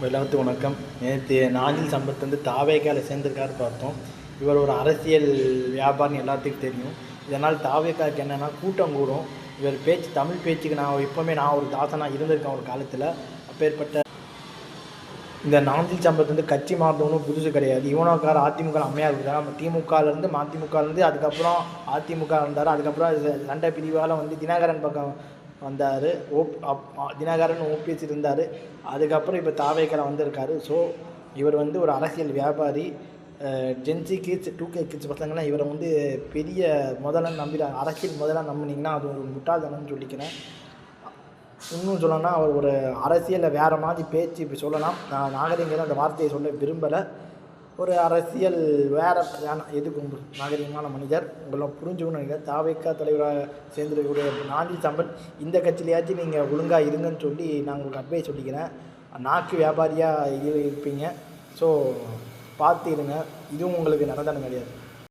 எல்லாத்துக்கும் வணக்கம். நேற்று நாஞ்சில் சம்பத் வந்து தாவேக்கால சேர்ந்திருக்காரு பார்த்தோம். இவர் ஒரு அரசியல் வியாபாரின்னு எல்லாத்துக்கும் தெரியும். இதனால் தாவேக்காவுக்கு என்னென்னா கூட்டம் கூடும். இவர் பேச்சு தமிழ் பேச்சுக்கு நான் ஒரு தாசனாக இருந்திருக்கேன் ஒரு காலத்தில். அப்பேற்பட்ட இந்த நாஞ்சில் சம்பத் வந்து கட்சி மாற்றணும் புதுசு கிடையாது. இவனோக்கார அதிமுக அம்மையார் இருந்தார். நம்ம திமுகலேருந்து மதிமுகலேருந்து அதுக்கப்புறம் அதிமுக இருந்தார். அதுக்கப்புறம் சண்டை பிரிவால் வந்து தினகரன் பக்கம் வந்தார். தினகரன் ஓபிஎஸ் இருந்தார். அதுக்கப்புறம் இப்போ தாவேக்கால வந்திருக்காரு. ஸோ இவர் வந்து ஒரு அரசியல் வியாபாரி. ஜென்சி கிட்ஸ் 2K கிட்ஸ் பசங்கள்லாம் இவரை வந்து பெரிய முதல்ல அரசியல் முதல்ல நம்பினீங்கன்னா அது ஒரு முட்டாள்தனம்னு சொல்லிக்கிறேன். இன்னும் சொல்லணும்னா அவர் ஒரு அரசியலில் வேறு மாதிரி பேச்சு இப்படி சொல்லலாம். நான் நாகரிகங்கிற அந்த வார்த்தையை சொல்ல விரும்பலை. ஒரு அரசியல் வேறு எதுக்கு நாகரிகமான மனிதர் உங்களெலாம் புரிஞ்சுக்கணும்னு நினைக்கிறேன். தாவேக்கா தலைவராக சேர்ந்துருக்கக்கூடிய நாஞ்சில் சம்பத் இந்த கட்சியிலையாச்சும் நீங்கள் ஒழுங்காக இருங்கன்னு சொல்லி நான் உங்களுக்கு அட்வைஸ் சொல்லிக்கிறேன். நாக்கு வியாபாரியாக இருப்பீங்க. ஸோ பார்த்து இருங்க. இதுவும் உங்களுக்கு நடந்தாலும் கிடையாது.